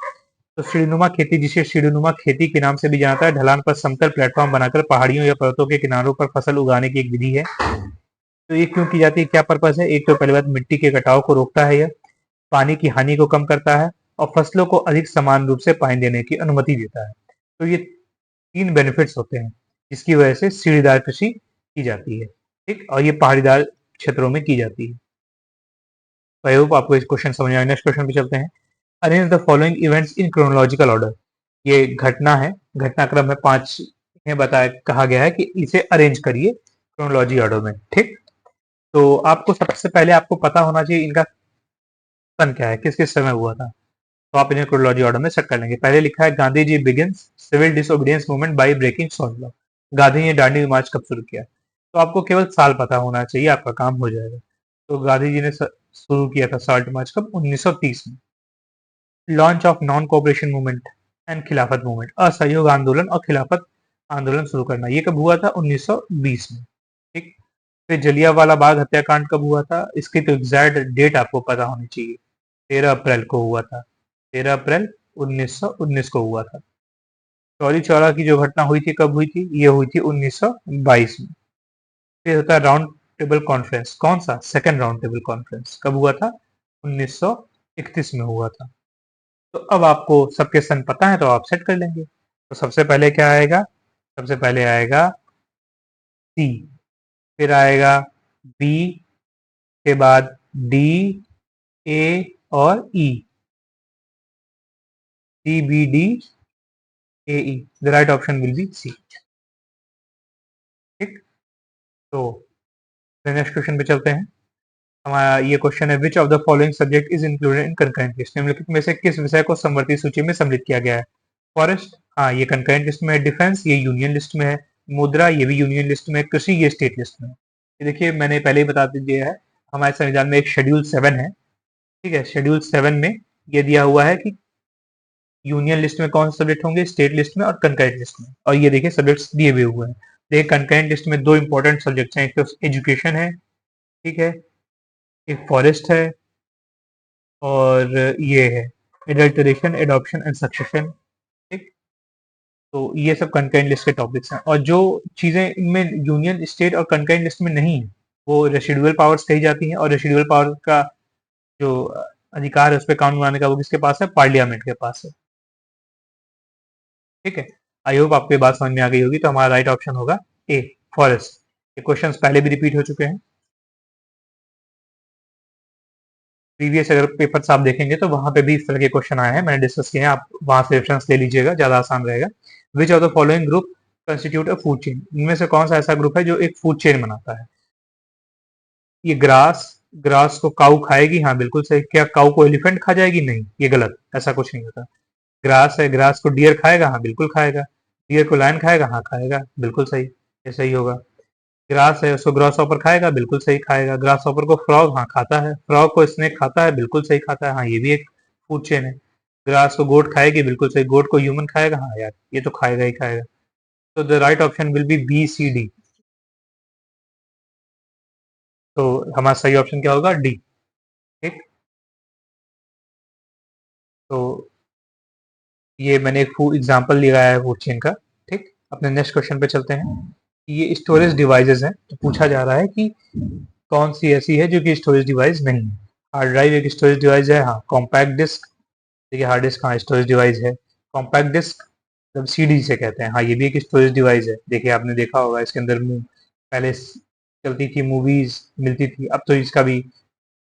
तो सीढ़ीनुमा खेती, जिसे सीढ़ीनुमा खेती के नाम से भी जाना जाता है, ढलान पर समतल प्लेटफॉर्म बनाकर पहाड़ियों या पर्वतों के किनारों पर फसल उगाने की एक विधि है। तो ये क्यों की जाती है, क्या पर्पज है, एक तो पहली बात मिट्टी के कटाव को रोकता है, यह पानी की हानि को कम करता है, और फसलों को अधिक समान रूप से पानी देने की अनुमति देता है। तो ये 3 बेनिफिट्स होते हैं जिसकी वजह से सीढ़ीदार कृषि की जाती है। ठीक, और ये पहाड़ीदार क्षेत्रों में की जाती है। आई होप आपको इस क्वेश्चन समझ आया। नेक्स्ट क्वेश्चन पे चलते हैं, arrange the following events in chronological order. ये घटना है, घटनाक्रम में 5 में बताया, कहा गया है कि इसे अरेंज करिए क्रोनोलॉजी ऑर्डर में। ठीक, तो आपको सबसे पहले आपको पता होना चाहिए इनका सन क्या है, किस किस समय हुआ था। तो आप इन्हें क्रोनोलॉजी ऑर्डर में सेट कर लेंगे। पहले लिखा है Gandhi ji begins civil disobedience movement by breaking salt law. Gandhi ने दांडी मार्च कब शुरू किया, तो आपको केवल साल पता होना चाहिए, आपका काम हो जाएगा। तो गांधी जी ने शुरू किया था सॉल्ट मार्च कब, 1930 में। Launch of non cooperation movement and खिलाफत मूवमेंट, असहयोग आंदोलन और खिलाफत आंदोलन शुरू करना, ये कब हुआ था, 1920 में। ठीक, फिर जलियांवाला बाग हत्याकांड कब हुआ था, इसकी तो एग्जैक्ट डेट आपको पता होनी चाहिए, 13 अप्रैल को हुआ था, 13 अप्रैल 1919 को हुआ था। चौरी चौरा की जो घटना हुई थी कब हुई थी, ये हुई थी 1922 में। फिर होता है राउंड टेबल कॉन्फ्रेंस, कौन सा, सेकंड राउंड टेबल कॉन्फ्रेंस कब हुआ था, 1931 में हुआ था। तो अब आपको सबके सन पता है तो आप सेट कर लेंगे। तो सबसे पहले क्या आएगा, सबसे पहले आएगा सी, फिर आएगा बी, के बाद डी, ए और E, C B D A E, the right option will be C. ठीक, तो नेक्स्ट क्वेश्चन पे चलते हैं। हमारा ये क्वेश्चन है, विच of the following subject is included in concurrent list. निम्नलिखित में से किस विषय को समवर्ती सूची में सम्मिलित किया गया है। फॉरेस्ट, हाँ ये कंकरेंट लिस्ट में है। डिफेंस, ये यूनियन लिस्ट में है। मुद्रा ये भी यूनियन लिस्ट में, कृषि ये स्टेट लिस्ट में। ये देखिए मैंने पहले ही बता दिया है, हमारे संविधान में एक शेड्यूल 7 है, ठीक है। शेड्यूल 7 में ये दिया हुआ है कि यूनियन लिस्ट में कौन से सब्जेक्ट होंगे, स्टेट लिस्ट में और कंकरेंट लिस्ट में। और ये देखिए सब्जेक्ट्स दिए हुए हुए हैं। देखिए कंकरेंट लिस्ट में दो इंपॉर्टेंट सब्जेक्ट्स हैं, एक तो एजुकेशन है, ठीक है, एक फॉरेस्ट है, और ये है एडल्टरेशन, एडॉप्शन एंड सक्सेशन, ठीक। तो ये सब कंकरेंट लिस्ट के टॉपिक्स हैं, और जो चीजें इनमें यूनियन, स्टेट और कंकरेंट लिस्ट में नहीं है वो रेसिडुअल पावर्स कही जाती हैं, और रेसिडुअल पावर का जो अधिकार है उस पर कानून बनाने का वो किसके पास है, पार्लियामेंट के पास है, ठीक है। आई होप आपको ये बात समझ में आ गई होगी। तो हमारा राइट ऑप्शन होगा ए, फॉरेस्ट। ये क्वेश्चंस पहले भी रिपीट हो चुके हैं, प्रीवियस अगर पेपर्स आप देखेंगे तो वहां पे भी इस तरह के क्वेश्चन आए हैं, मैंने डिस्कस किए हैं, आप वहां से रेफरेंस ले लीजिएगा, ज्यादा आसान रहेगा। विच of the following group constitute a food chain, इनमें से कौन सा ऐसा ग्रुप है जो एक फूड चेन बनाता है। ये ग्रास, ग्रास को काऊ खाएगी, हाँ बिल्कुल सही। क्या काऊ को एलिफेंट खा जाएगी, नहीं, ये गलत, ऐसा कुछ नहीं होता। ग्रास है, ग्रास को डियर खाएगा, हाँ बिल्कुल खाएगा। डियर को लायन खाएगा, हाँ खाएगा, बिल्कुल सही, ये सही होगा। ग्रास है, उसको ग्रास हॉपर खाएगा, बिल्कुल सही खाएगा। ग्रास हॉपर को फ्रॉग, हाँ खाता है। फ्रॉग को स्नेक खाता है, बिल्कुल सही खाता है, हाँ ये भी एक फूड चेन है। ग्रास को गोट खाएगी, बिल्कुल सही। गोट को ह्यूमन खाएगा, हाँ यार ये तो खाएगा ही खाएगा। तो the right option will be B C D. तो हमारा सही ऑप्शन क्या होगा, डी, ठीक। तो ये मैंने एक एग्जाम्पल लिया है फूड चेन का, ठीक। अपने नेक्स्ट क्वेश्चन पे चलते हैं। ये स्टोरेज डिवाइसेस हैं, तो पूछा जा रहा है कि कौन सी ऐसी है जो कि स्टोरेज डिवाइस नहीं है। हार्ड ड्राइव एक स्टोरेज डिवाइस है, हाँ। कॉम्पैक्ट डिस्क, देखिए हार्ड डिस्क हाँ स्टोरेज डिवाइस है। कॉम्पैक्ट डिस्क मतलब सीडी से कहते हैं, हाँ ये भी एक स्टोरेज डिवाइस है। देखिए आपने देखा होगा इसके अंदर पहले चलती थी मूवीज, मिलती थी, अब तो इसका भी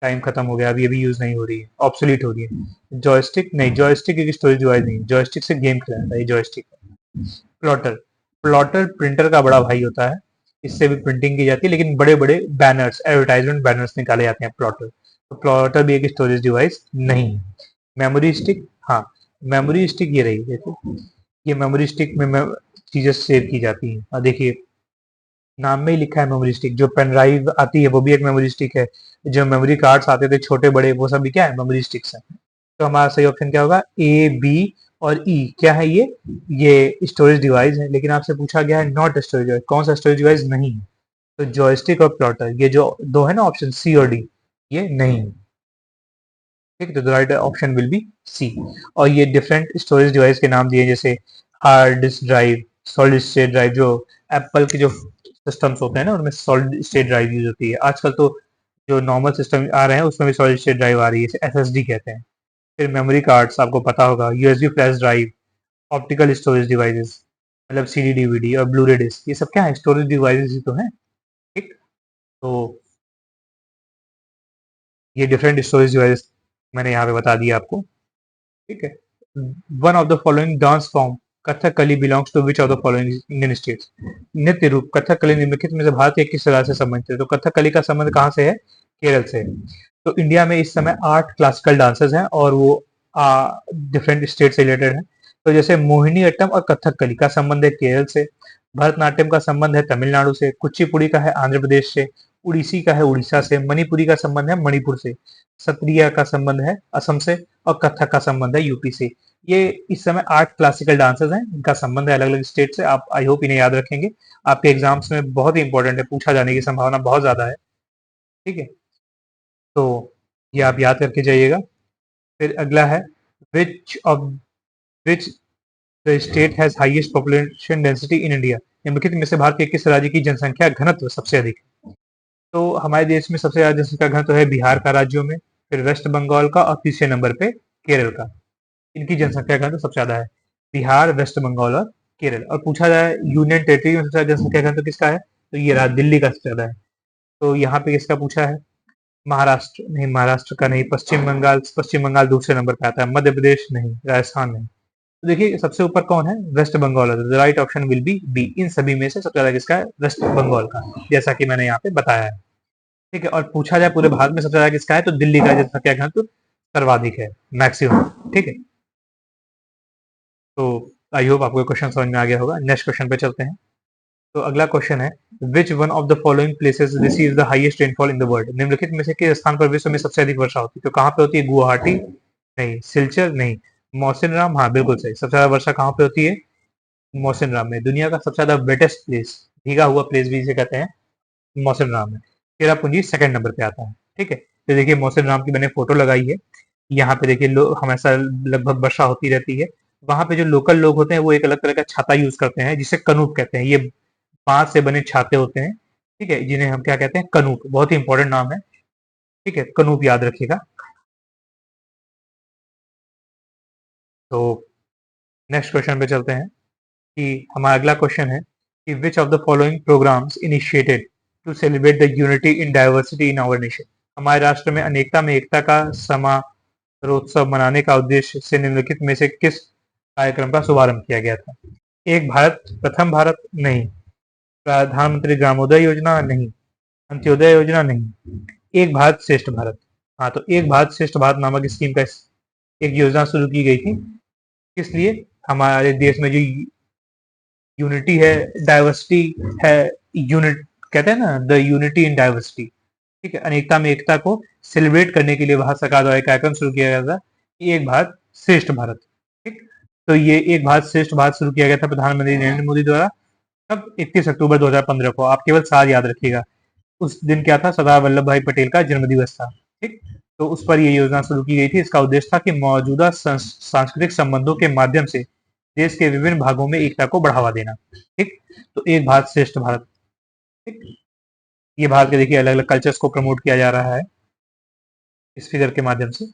टाइम खत्म हो गया, अभी अभी यूज नहीं हो रही है, ऑब्सोलीट हो रही है। जॉयस्टिक नहीं, जॉयस्टिक एक स्टोरेज डिवाइस नहीं, जॉयस्टिक से गेम खेला जाता है, ये जॉयस्टिक। प्लॉटर, प्लॉटर प्रिंटर का बड़ा भाई होता है, इससे भी प्रिंटिंग की जाती है, लेकिन बड़े बड़े बैनर्स, एडवर्टाइजमेंट बैनर्स निकाले जाते हैं प्लॉटर। तो प्लॉटर भी एक स्टोरेज डिवाइस नहीं है। मेमोरी स्टिक, हाँ मेमोरी स्टिक ये रही, देखो ये मेमोरी स्टिक में चीजें सेव की जाती हैं। और देखिए नाम में ही लिखा है मेमोरी स्टिक, जो पेन ड्राइव आती है वो भी एक मेमोरी स्टिक है, जो मेमोरी कार्ड्स आते थे छोटे बड़े वो सब भी क्या है, मेमोरी स्टिक्स है। तो हमारा सही ऑप्शन क्या होगा, ए, बी और ई। क्या है ये स्टोरेज डिवाइस है, लेकिन आपसे पूछा गया है नॉट स्टोरेज डिवाइस, कौन सा स्टोरेज डिवाइस नहीं है। तो जॉयस्टिक और प्लॉटर ये जो दो है ना ऑप्शन सी और डी, ये नहीं है, ठीक है। तो the right option will be C. और ये डिफरेंट स्टोरेज डिवाइस के नाम दिए, जैसे hard disk drive, solid state drive, जो एप्पल के जो सिस्टम्स होते हैं ना उनमें सॉलिड स्टेट ड्राइव यूज होती है। आजकल तो जो नॉर्मल सिस्टम आ रहे हैं उसमें भी सॉलिड स्टेट ड्राइव आ रही है, एसएसडी कहते हैं। फिर मेमोरी कार्ड्स आपको पता होगा, USB flash drive, optical storage devices मतलब सीडी डीवीडी और ब्लूरे डिस्क, ये सब क्या है, स्टोरेज डिवाइसेस ही तो हैं, ठीक। तो ये डिफरेंट स्टोरेज डिवाइसेस मैंने यहाँ पे बता दिया आपको, ठीक है। One of the following dance form Kathakali belongs to which of the following Indian states. नृत्य रूप कथकली निम्नलिखित में से भारत के किस राज्य से संबंधित है। तो कथकली का संबंध कहाँ से है, केरल से। तो इंडिया में इस समय 8 क्लासिकल डांसेस हैं, और वो डिफरेंट स्टेट से रिलेटेड हैं। तो जैसे मोहिनी अट्टम और कथकली का संबंध है केरल से, भरतनाट्यम का संबंध है तमिलनाडु से, कुचिपुड़ी का है आंध्र प्रदेश से, उड़ीसी का है उड़ीसा से, मणिपुरी का संबंध है मणिपुर से, सत्रिया का संबंध है असम से, और कथक का संबंध है यूपी से। ये इस समय 8 क्लासिकल डांसेस हैं, इनका संबंध है अलग अलग स्टेट से। आप आई होप इन्हें याद रखेंगे, आपके एग्जाम्स में बहुत ही इंपॉर्टेंट है, पूछा जाने की संभावना बहुत ज्यादा है, ठीक है। तो ये आप याद करके जाइएगा। फिर अगला है which of which the state has highest population density in India. निम्नलिखित में से भारत के किस राज्य की जनसंख्या घनत्व सबसे अधिक है। तो हमारे देश में सबसे ज्यादा जनसंख्या घनत्व है बिहार का राज्यों में, फिर वेस्ट बंगाल का, और तीसरे नंबर पे केरल का। इनकी जनसंख्या घनत्व सबसे ज्यादा है, बिहार, वेस्ट बंगाल और केरल। और पूछा जाए यूनियन टेरिटरी में सबसे ज्यादा जनसंख्या घनत्व किसका है, तो ये रहा दिल्ली का सबसे ज्यादा है। तो यहाँ पे किसका पूछा है, महाराष्ट्र नहीं, महाराष्ट्र का नहीं। पश्चिम बंगाल, पश्चिम बंगाल दूसरे नंबर पे आता है। मध्य प्रदेश नहीं, राजस्थान नहीं। तो देखिए सबसे ऊपर कौन है, वेस्ट बंगाल है। The right option will be B. इन सभी में से सबसे ज्यादा किसका है, वेस्ट बंगाल का, जैसा कि मैंने यहाँ पे बताया है, ठीक है। और पूछा जाए पूरे भारत में सबसे ज्यादा किसका है, तो दिल्ली का जनसंख्या घनत्व सर्वाधिक है, मैक्सिमम, ठीक है। तो आई होप आपको क्वेश्चन समझ में आ गया होगा। नेक्स्ट क्वेश्चन पे चलते हैं। तो अगला क्वेश्चन है, विच one of the following places receive the highest rainfall in the world? निम्नलिखित में से किस स्थान पर विश्व में सबसे अधिक वर्षा होती है? तो कहाँ पे होती है? गुवाहाटी नहीं, सिलचर नहीं, मौसिनराम हाँ बिल्कुल सही। सबसे ज्यादा वर्षा कहाँ पे होती है? मौसिनराम में। दुनिया का सबसे ज्यादा वेटेस्ट प्लेस, भीगा हुआ प्लेस भी इसे कहते हैं, मौसिनराम में। चेरापूंजी सेकंड नंबर पे आता है। ठीक है, तो देखिए मौसिनराम की मैंने फोटो लगाई है। यहाँ पे देखिए हमेशा लगभग वर्षा होती रहती है। वहां पे जो लोकल लोग होते हैं वो एक अलग तरह का छाता यूज करते हैं जिसे कनूप कहते हैं। ये बांस से बने छाते होते हैं, ठीक है, जिन्हें हम क्या कहते हैं? कनूप। बहुत ही इंपॉर्टेंट नाम है, ठीक है, कनूप याद रखिएगा। तो नेक्स्ट क्वेश्चन पे चलते हैं कि हमारा अगला क्वेश्चन है कि which of the following programmes initiated to celebrate the unity in diversity in our nation? हमारे राष्ट्र में अनेकता में एकता का समारोत्सव मनाने का उद्देश्य से निम्नलिखित में से किस कार्यक्रम का शुभारंभ किया गया था? एक भारत प्रथम भारत नहीं, प्रधानमंत्री ग्रामोदय योजना नहीं, अंत्योदय योजना नहीं, एक भारत श्रेष्ठ भारत। हाँ, तो एक भारत श्रेष्ठ भारत नामक स्कीम का एक योजना शुरू की गई थी। किस लिए? हमारे देश में जो यूनिटी है, डाइवर्सिटी है, यूनिट कहते हैं ना, द यूनिटी इन डाइवर्सिटी, ठीक है, अनेकता में एकता को सेलिब्रेट करने के लिए भारत सरकार द्वारा एक कार्यक्रम शुरू किया गया था, एक भारत श्रेष्ठ भारत। ठीक, तो ये एक भारत श्रेष्ठ भारत शुरू किया गया था प्रधानमंत्री नरेंद्र मोदी द्वारा। कब? 31 अक्टूबर 2015 को। आप केवल साल याद रखिएगा। उस दिन क्या था? सरदार वल्लभ भाई पटेल का जन्मदिवस था। ठीक, तो उस पर ये योजना शुरू की गई थी। इसका उद्देश्य था कि मौजूदा सांस्कृतिक संबंधों के माध्यम से देश के विभिन्न भागों में एकता को बढ़ावा देना। ठीक, तो एक भारत श्रेष्ठ भारत। ठीक, ये भारत के देखिए अलग अलग कल्चर्स को प्रमोट किया जा रहा है इस फिगर के माध्यम से।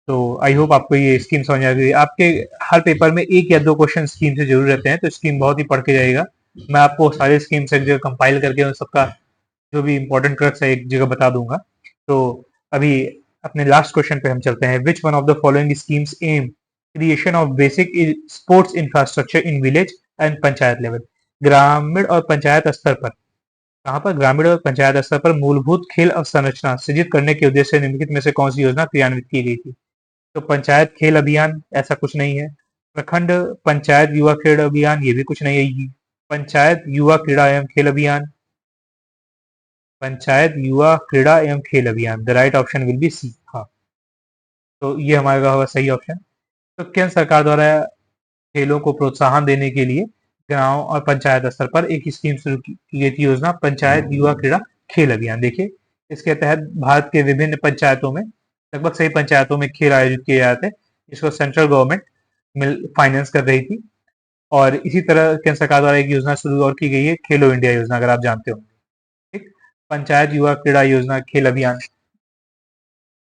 तो आई होप आपको ये स्कीम समझ आ गई। आपके हर पेपर में एक या दो क्वेश्चन स्कीम से जरूर रहते हैं, तो स्कीम बहुत ही पढ़ के जाएगा। मैं आपको सारे स्कीम से एक जगह कंपाइल करके उन सबका जो भी इंपॉर्टेंट क्रक्स है एक जगह बता दूंगा। तो अभी अपने लास्ट क्वेश्चन पे हम चलते हैं। Which one of the following schemes aim creation of basic sports infrastructure in village and panchayat level? ग्रामीण और पंचायत स्तर पर, कहाँ पर? ग्रामीण और पंचायत स्तर पर मूलभूत खेल अवसंरचना सृजित करने के उद्देश्य से निम्नलिखित में से कौन सी योजना क्रियान्वित की गई थी? तो पंचायत खेल अभियान, ऐसा कुछ नहीं है। प्रखंड पंचायत युवा क्रीड़ा अभियान, ये भी कुछ नहीं है। पंचायत युवा क्रीड़ा एवं खेल अभियान, पंचायत युवा क्रीड़ा एवं खेल अभियान, the right option will be C. हाँ, तो ये हमारा होगा सही ऑप्शन। तो केंद्र सरकार द्वारा खेलों को प्रोत्साहन देने के लिए गांव और पंचायत स्तर पर एक स्कीम शुरू की गई थी, योजना पंचायत युवा क्रीड़ा खेल अभियान। देखिए, इसके तहत भारत के विभिन्न पंचायतों में, लगभग सभी पंचायतों में खेल आयोजित किए जाते हैं, जिसको सेंट्रल गवर्नमेंट मिल फाइनेंस कर रही थी। और इसी तरह केंद्र सरकार द्वारा एक योजना शुरू और की गई है, खेलो इंडिया योजना, अगर आप जानते हो। ठीक, पंचायत युवा क्रीड़ा योजना खेल अभियान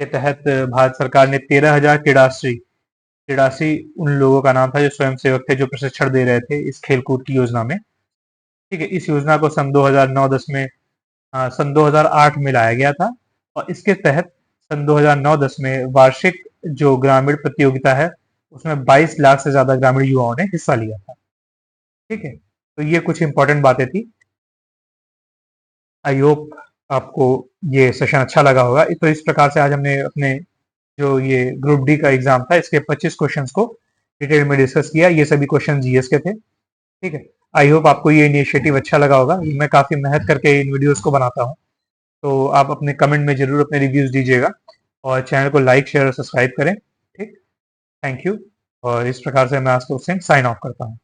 के तहत भारत सरकार ने 13,000 क्रीड़ाश्री, क्रीड़ाश्री उन लोगों का नाम था जो स्वयंसेवक थे, जो प्रशिक्षण दे रहे थे इस खेलकूद की योजना में। ठीक है, इस योजना को सन 2009-10 में, सन 2008 में लाया गया था। और इसके तहत सन 2009-10 में वार्षिक जो ग्रामीण प्रतियोगिता है उसमें 22 लाख से ज्यादा ग्रामीण युवाओं ने हिस्सा लिया था। ठीक है, तो ये कुछ इंपॉर्टेंट बातें थी। आई होप आपको ये सेशन अच्छा लगा होगा। तो इस प्रकार से आज हमने अपने जो ये ग्रुप डी का एग्जाम था इसके 25 क्वेश्चंस को डिटेल में डिस्कस किया। ये सभी क्वेश्चन जीएस के थे। ठीक है, आई होप आपको ये इनिशिएटिव अच्छा लगा होगा। मैं काफी मेहनत करके इन वीडियोस को बनाता हूँ, तो आप अपने कमेंट में जरूर अपने रिव्यूज दीजिएगा और चैनल को लाइक शेयर और सब्सक्राइब करें। ठीक, थैंक यू। और इस प्रकार से मैं आज को साइन ऑफ करता हूँ।